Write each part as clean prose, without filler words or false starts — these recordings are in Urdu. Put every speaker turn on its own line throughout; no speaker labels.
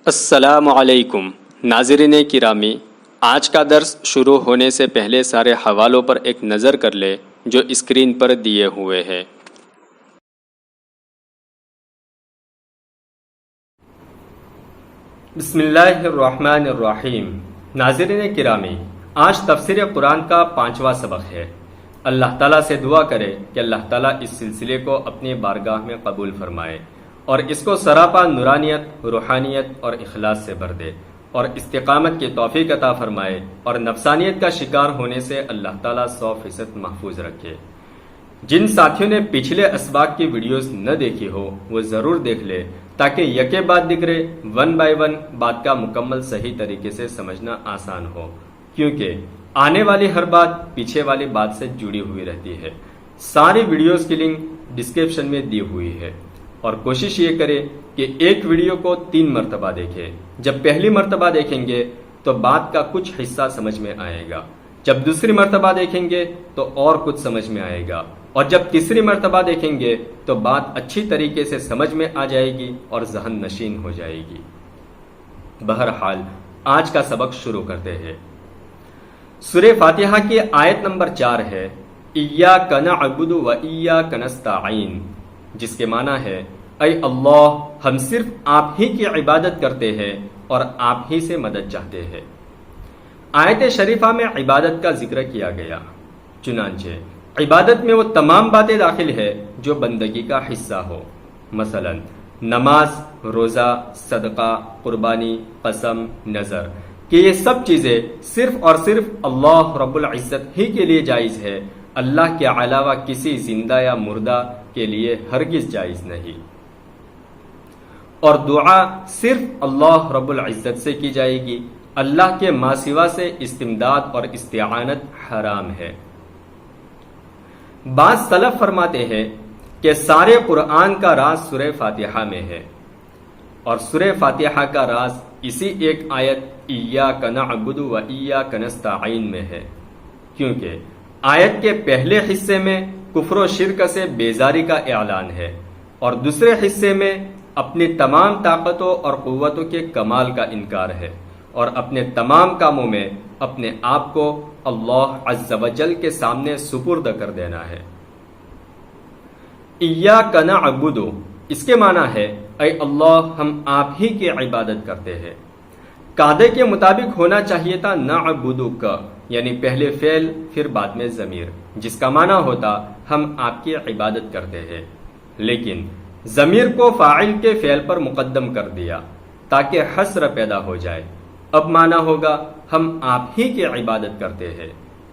السلام علیکم ناظرین کرامی، آج کا درس شروع ہونے سے پہلے سارے حوالوں پر ایک نظر کر لے جو اسکرین پر دیے ہوئے ہیں۔ بسم اللہ الرحمن الرحیم۔ ناظرین کرامی، آج تفسیر قرآن کا 5واں سبق ہے۔ اللہ تعالیٰ سے دعا کرے کہ اللہ تعالیٰ اس سلسلے کو اپنی بارگاہ میں قبول فرمائے اور اس کو سراپا نورانیت، روحانیت اور اخلاص سے بھر دے اور استقامت کی توفیق عطا فرمائے اور نفسانیت کا شکار ہونے سے اللہ تعالیٰ 100% محفوظ رکھے۔ جن ساتھیوں نے پچھلے اسباق کی ویڈیوز نہ دیکھی ہو وہ ضرور دیکھ لے تاکہ یکے بعد ذکر ون بائی ون بات کا مکمل صحیح طریقے سے سمجھنا آسان ہو، کیونکہ آنے والی ہر بات پیچھے والی بات سے جڑی ہوئی رہتی ہے۔ ساری ویڈیوز کی لنک ڈسکرپشن میں دی ہوئی ہے اور کوشش یہ کرے کہ ایک ویڈیو کو 3 مرتبہ دیکھیں۔ جب پہلی مرتبہ دیکھیں گے تو بات کا کچھ حصہ سمجھ میں آئے گا، جب دوسری مرتبہ دیکھیں گے تو اور کچھ سمجھ میں آئے گا، اور جب تیسری مرتبہ دیکھیں گے تو بات اچھی طریقے سے سمجھ میں آ جائے گی اور ذہن نشین ہو جائے گی۔ بہرحال آج کا سبق شروع کرتے ہیں۔ سورہ فاتحہ کی آیت نمبر 4 ہے ایاک نعبد و ایاک نستعین، جس کے معنی ہے اے اللہ، ہم صرف آپ ہی کی عبادت کرتے ہیں اور آپ ہی سے مدد چاہتے ہیں۔ آیت شریفہ میں عبادت کا ذکر کیا گیا، چنانچہ عبادت میں وہ تمام باتیں داخل ہے جو بندگی کا حصہ ہو، مثلا نماز، روزہ، صدقہ، قربانی، قسم، نذر، کہ یہ سب چیزیں صرف اور صرف اللہ رب العزت ہی کے لیے جائز ہے، اللہ کے علاوہ کسی زندہ یا مردہ کے لیے ہرگز جائز نہیں۔ اور دعا صرف اللہ رب العزت سے کی جائے گی، اللہ کے ما سوا سے استمداد اور استعانت حرام ہے۔ بعض سلف فرماتے ہیں کہ سارے قرآن کا راز سورہ فاتحہ میں ہے، اور سورہ فاتحہ کا راز اسی ایک آیت ایاک نعبد و ایاک نستعین میں ہے، کیونکہ آیت کے پہلے حصے میں کفر و شرک سے بیزاری کا اعلان ہے اور دوسرے حصے میں اپنی تمام طاقتوں اور قوتوں کے کمال کا انکار ہے اور اپنے تمام کاموں میں اپنے آپ کو اللہ عز و جل کے سامنے سپرد کر دینا ہے۔ ایاک نعبد، اس کے معنی ہے اے اللہ، ہم آپ ہی کی عبادت کرتے ہیں۔ قاعدے کے مطابق ہونا چاہیے تھا نعبدک، یعنی پہلے فعل پھر بعد میں ضمیر، جس کا معنی ہوتا ہم آپ کی عبادت کرتے ہیں، لیکن ضمیر کو فاعل کے فعل پر مقدم کر دیا تاکہ حصر پیدا ہو جائے۔ اب معنی ہوگا ہم آپ ہی کی عبادت کرتے ہیں،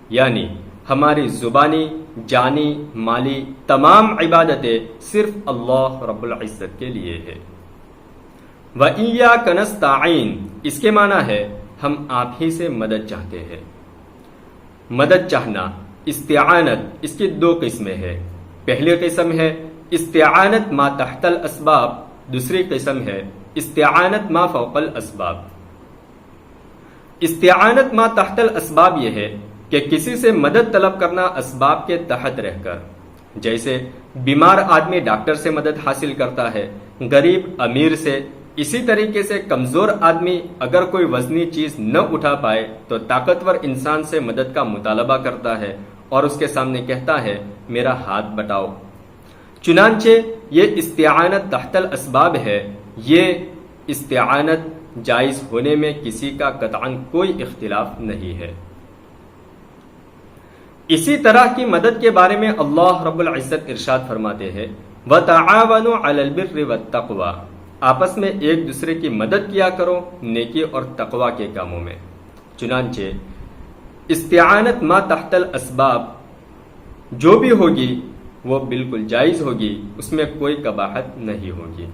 یعنی ہماری زبانی، جانی، مالی تمام عبادتیں صرف اللہ رب العزت کے لیے ہے۔ وَإِيَّاكَ نَسْتَعِينُ، اس کے معنی ہے ہم آپ ہی سے مدد چاہتے ہیں۔ مدد چاہنا، استعانت، اس کی 2 قسمیں ہیں۔ پہلی قسم ہے استعانت ما تحت الاسباب، دوسری قسم ہے استعانت ما فوق الاسباب۔ استعانت ما تحت الاسباب یہ ہے کہ کسی سے مدد طلب کرنا اسباب کے تحت رہ کر، جیسے بیمار آدمی ڈاکٹر سے مدد حاصل کرتا ہے، غریب امیر سے، اسی طریقے سے کمزور آدمی اگر کوئی وزنی چیز نہ اٹھا پائے تو طاقتور انسان سے مدد کا مطالبہ کرتا ہے اور اس کے سامنے کہتا ہے میرا ہاتھ بٹاؤ۔ چنانچہ یہ استعانت تحت الاسباب ہے۔ یہ استعانت جائز ہونے میں کسی کا قطعاً کوئی اختلاف نہیں ہے۔ اسی طرح کی مدد کے بارے میں اللہ رب العزت ارشاد فرماتے ہیں وَتَعَاوَنُوا عَلَى الْبِرِّ وَالتَّقْوَى، آپس میں ایک دوسرے کی مدد کیا کرو نیکی اور تقوی کے کاموں میں۔ چنانچہ استعانت ما تحت الاسباب جو بھی ہوگی وہ بالکل جائز ہوگی، اس میں کوئی قباحت نہیں ہوگی۔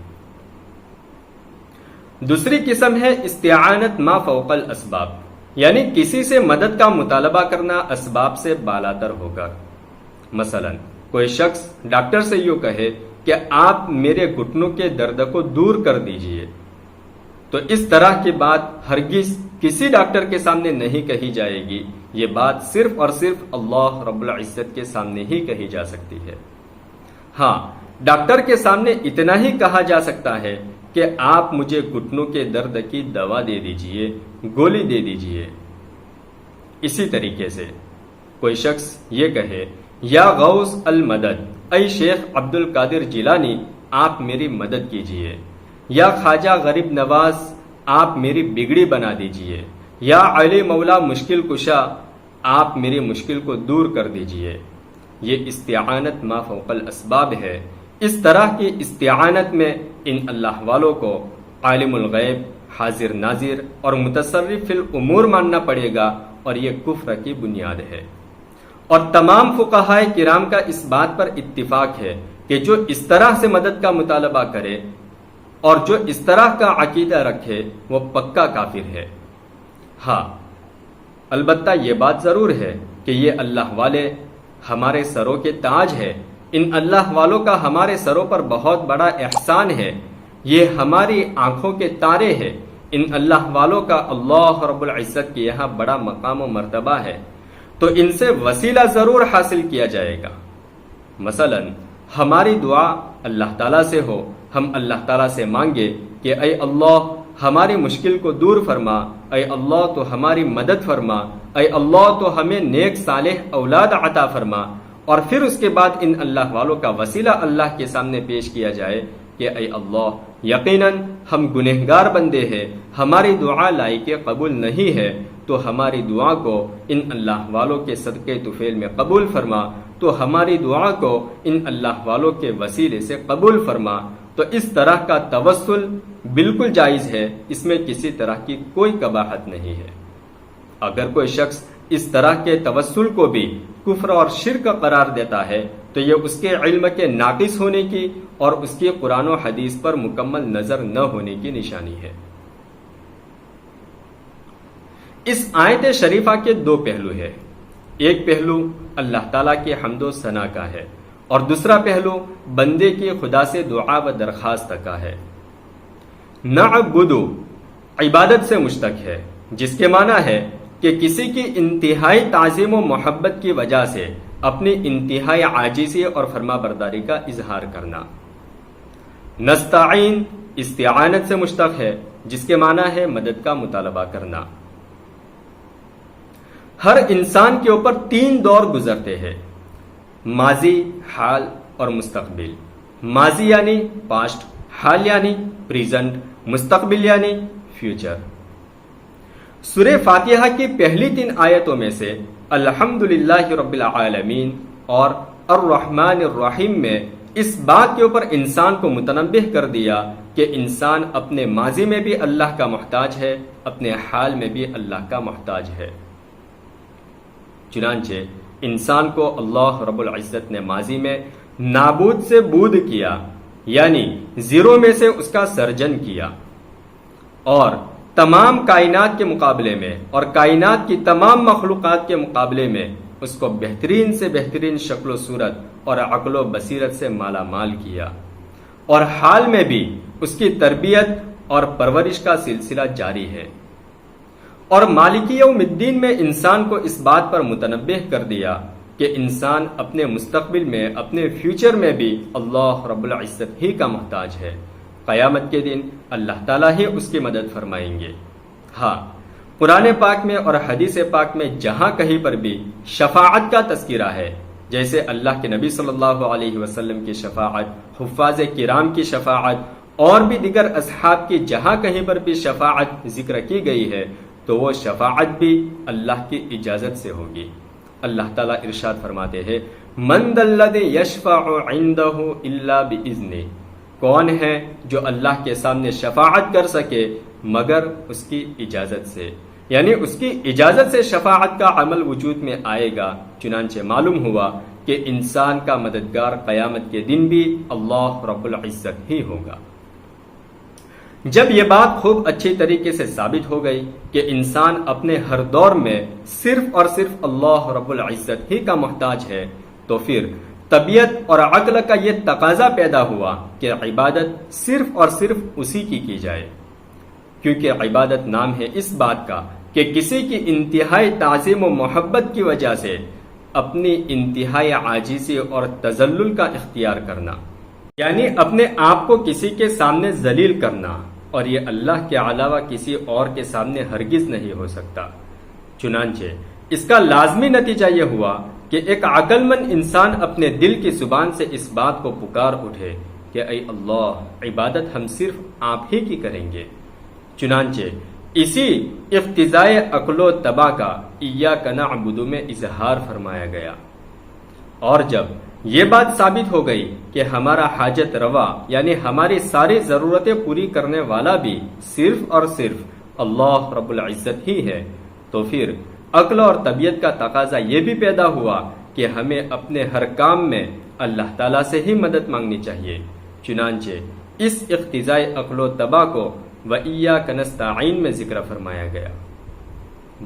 دوسری قسم ہے استعانت ما فوق الاسباب، یعنی کسی سے مدد کا مطالبہ کرنا اسباب سے بالاتر ہوگا۔ مثلا کوئی شخص ڈاکٹر سے یوں کہے کہ آپ میرے گھٹنوں کے درد کو دور کر دیجئے، تو اس طرح کی بات ہرگز کسی ڈاکٹر کے سامنے نہیں کہی جائے گی، یہ بات صرف اور صرف اللہ رب العزت کے سامنے ہی کہی جا سکتی ہے۔ ہاں، ڈاکٹر کے سامنے اتنا ہی کہا جا سکتا ہے کہ آپ مجھے گھٹنوں کے درد کی دوا دے دیجئے، گولی دے دیجئے۔ اسی طریقے سے کوئی شخص یہ کہے یا غوث المدد، اے شیخ عبد القادر جیلانی آپ میری مدد کیجئے، یا خواجہ غریب نواز آپ میری بگڑی بنا دیجئے، یا علی مولا مشکل کشا آپ میری مشکل کو دور کر دیجئے۔ یہ استعانت ما فوق الاسباب ہے۔ اس طرح کی استعانت میں ان اللہ والوں کو عالم الغیب، حاضر ناظر اور متصرف فی الامور ماننا پڑے گا، اور یہ کفر کی بنیاد ہے۔ اور تمام فقہائے کرام کا اس بات پر اتفاق ہے کہ جو اس طرح سے مدد کا مطالبہ کرے اور جو اس طرح کا عقیدہ رکھے وہ پکا کافر ہے۔ ہاں، البتہ یہ بات ضرور ہے کہ یہ اللہ والے ہمارے سروں کے تاج ہے، ان اللہ والوں کا ہمارے سروں پر بہت بڑا احسان ہے، یہ ہماری آنکھوں کے تارے ہیں، ان اللہ والوں کا اللہ رب العزت کے یہاں بڑا مقام و مرتبہ ہے، تو ان سے وسیلہ ضرور حاصل کیا جائے گا۔ مثلا ہماری دعا اللہ تعالیٰ سے ہو، ہم اللہ تعالیٰ سے مانگے کہ اے اللہ ہماری مشکل کو دور فرما، اے اللہ تو ہماری مدد فرما، اے اللہ تو ہمیں نیک صالح اولاد عطا فرما، اور پھر اس کے بعد ان اللہ والوں کا وسیلہ اللہ کے سامنے پیش کیا جائے کہ اے اللہ یقیناً ہم گنہگار بندے ہیں، ہماری دعا لائق قبول نہیں ہے، تو ہماری دعا کو ان اللہ والوں کے صدقے طفیل میں قبول فرما، تو ہماری دعا کو ان اللہ والوں کے وسیلے سے قبول فرما۔ تو اس طرح کا توسل بالکل جائز ہے، اس میں کسی طرح کی کوئی قباحت نہیں ہے۔ اگر کوئی شخص اس طرح کے توسل کو بھی کفر اور شرک قرار دیتا ہے تو یہ اس کے علم کے ناقص ہونے کی اور اس کی قرآن و حدیث پر مکمل نظر نہ ہونے کی نشانی ہے۔ اس آیت شریفہ کے دو پہلو ہیں، ایک پہلو اللہ تعالیٰ کی حمد و ثنا کا ہے، اور دوسرا پہلو بندے کی خدا سے دعا و درخواست کا ہے۔ نعبد عبادت سے مشتق ہے، جس کے معنی ہے کہ کسی کی انتہائی تعظیم و محبت کی وجہ سے اپنی انتہائی عاجزی اور فرما برداری کا اظہار کرنا۔ نستعین استعانت سے مشتق ہے، جس کے معنی ہے مدد کا مطالبہ کرنا۔ ہر انسان کے اوپر تین دور گزرتے ہیں، ماضی، حال اور مستقبل۔ ماضی یعنی پاسٹ، حال یعنی پریزنٹ، مستقبل یعنی فیوچر۔ سورہ فاتحہ کی پہلی 3 آیتوں میں سے الحمدللہ رب العالمین اور الرحمن الرحیم میں اس بات کے اوپر انسان کو متنبہ کر دیا کہ انسان اپنے ماضی میں بھی اللہ کا محتاج ہے، اپنے حال میں بھی اللہ کا محتاج ہے۔ چنانچہ انسان کو اللہ رب العزت نے ماضی میں نابود سے بود کیا، یعنی زیرو میں سے اس کا سرجن کیا، اور تمام کائنات کے مقابلے میں اور کائنات کی تمام مخلوقات کے مقابلے میں اس کو بہترین سے بہترین شکل و صورت اور عقل و بصیرت سے مالا مال کیا، اور حال میں بھی اس کی تربیت اور پرورش کا سلسلہ جاری ہے، اور مالک یوم الدین میں انسان کو اس بات پر متنبہ کر دیا کہ انسان اپنے مستقبل میں، اپنے فیوچر میں بھی اللہ رب العزت ہی کا محتاج ہے۔ قیامت کے دن اللہ تعالیٰ ہی اس کی مدد فرمائیں گے۔ ہاں، قرآن پاک میں اور حدیث پاک میں جہاں کہیں پر بھی شفاعت کا تذکرہ ہے، جیسے اللہ کے نبی صلی اللہ علیہ وسلم کی شفاعت، حفاظ کرام کی شفاعت، اور بھی دیگر اصحاب کی جہاں کہیں پر بھی شفاعت ذکر کی گئی ہے، تو وہ شفاعت بھی اللہ کی اجازت سے ہوگی۔ اللہ تعالیٰ ارشاد فرماتے ہیں من ذا الذی یشفع عندہ الا باذنہ، کون ہے جو اللہ کے سامنے شفاعت کر سکے مگر اس کی اجازت سے، یعنی اس کی اجازت سے شفاعت کا عمل وجود میں آئے گا۔ چنانچہ معلوم ہوا کہ انسان کا مددگار قیامت کے دن بھی اللہ رب العزت ہی ہوگا۔ جب یہ بات خوب اچھی طریقے سے ثابت ہو گئی کہ انسان اپنے ہر دور میں صرف اور صرف اللہ رب العزت ہی کا محتاج ہے، تو پھر طبیعت اور عقل کا یہ تقاضا پیدا ہوا کہ عبادت صرف اور صرف اسی کی جائے، کیونکہ عبادت نام ہے اس بات کا کہ کسی کی انتہائی تعظیم و محبت کی وجہ سے اپنی انتہائی عاجزی اور تذلل کا اختیار کرنا۔ یعنی اپنے آپ کو کسی کے سامنے ذلیل کرنا، اور یہ اللہ کے علاوہ کسی اور کے سامنے ہرگز نہیں ہو سکتا۔ چنانچہ اس کا لازمی نتیجہ یہ ہوا کہ ایک عقل مند انسان اپنے دل کی زبان سے اس بات کو پکار اٹھے کہ اے اللہ، عبادت ہم صرف آپ ہی کی کریں گے۔ چنانچہ اسی اقتضائے عقل و طبع کا ایاک نعبد میں اظہار فرمایا گیا۔ اور جب یہ بات ثابت ہو گئی کہ ہمارا حاجت روا یعنی ہماری ساری ضرورتیں پوری کرنے والا بھی صرف اور صرف اللہ رب العزت ہی ہے، تو پھر عقل اور طبیعت کا تقاضا یہ بھی پیدا ہوا کہ ہمیں اپنے ہر کام میں اللہ تعالیٰ سے ہی مدد مانگنی چاہیے۔ چنانچہ اس اقتضائے عقل و طبع کو وَإِيَّاكَ نَسْتَعِينُ میں ذکر فرمایا گیا۔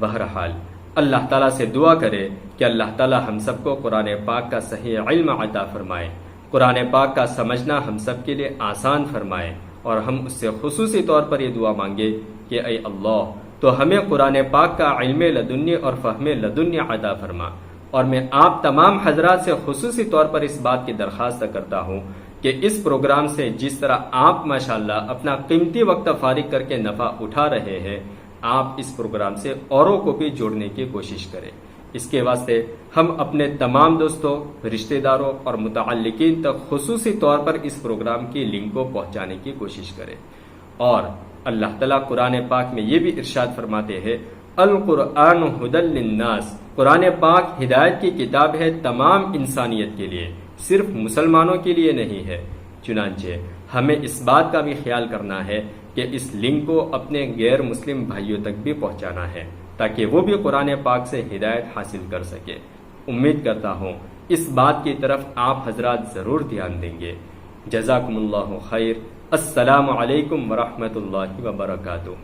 بہرحال اللہ تعالیٰ سے دعا کرے کہ اللہ تعالیٰ ہم سب کو قرآن پاک کا صحیح علم عطا فرمائے، قرآن پاک کا سمجھنا ہم سب کے لیے آسان فرمائے، اور ہم اس سے خصوصی طور پر یہ دعا مانگے کہ اے اللہ تو ہمیں قرآن پاک کا علم لدنی اور فہم لدنی عطا فرما۔ اور میں آپ تمام حضرات سے خصوصی طور پر اس بات کی درخواست کرتا ہوں کہ اس پروگرام سے جس طرح آپ ماشاءاللہ اپنا قیمتی وقت فارغ کر کے نفع اٹھا رہے ہیں، آپ اس پروگرام سے اوروں کو بھی جوڑنے کی کوشش کریں۔ اس کے واسطے ہم اپنے تمام دوستوں، رشتہ داروں اور متعلقین تک خصوصی طور پر اس پروگرام کی لنک کو پہنچانے کی کوشش کریں۔ اور اللہ تعالیٰ قرآن پاک میں یہ بھی ارشاد فرماتے ہیں، القرآن ھدی للناس، قرآن پاک ہدایت کی کتاب ہے تمام انسانیت کے لیے، صرف مسلمانوں کے لیے نہیں ہے۔ چنانچہ ہمیں اس بات کا بھی خیال کرنا ہے کہ اس لنک کو اپنے غیر مسلم بھائیوں تک بھی پہنچانا ہے تاکہ وہ بھی قرآن پاک سے ہدایت حاصل کر سکے۔ امید کرتا ہوں اس بات کی طرف آپ حضرات ضرور دھیان دیں گے۔ جزاکم اللہ خیر۔ السلام علیکم ورحمۃ اللہ وبرکاتہ۔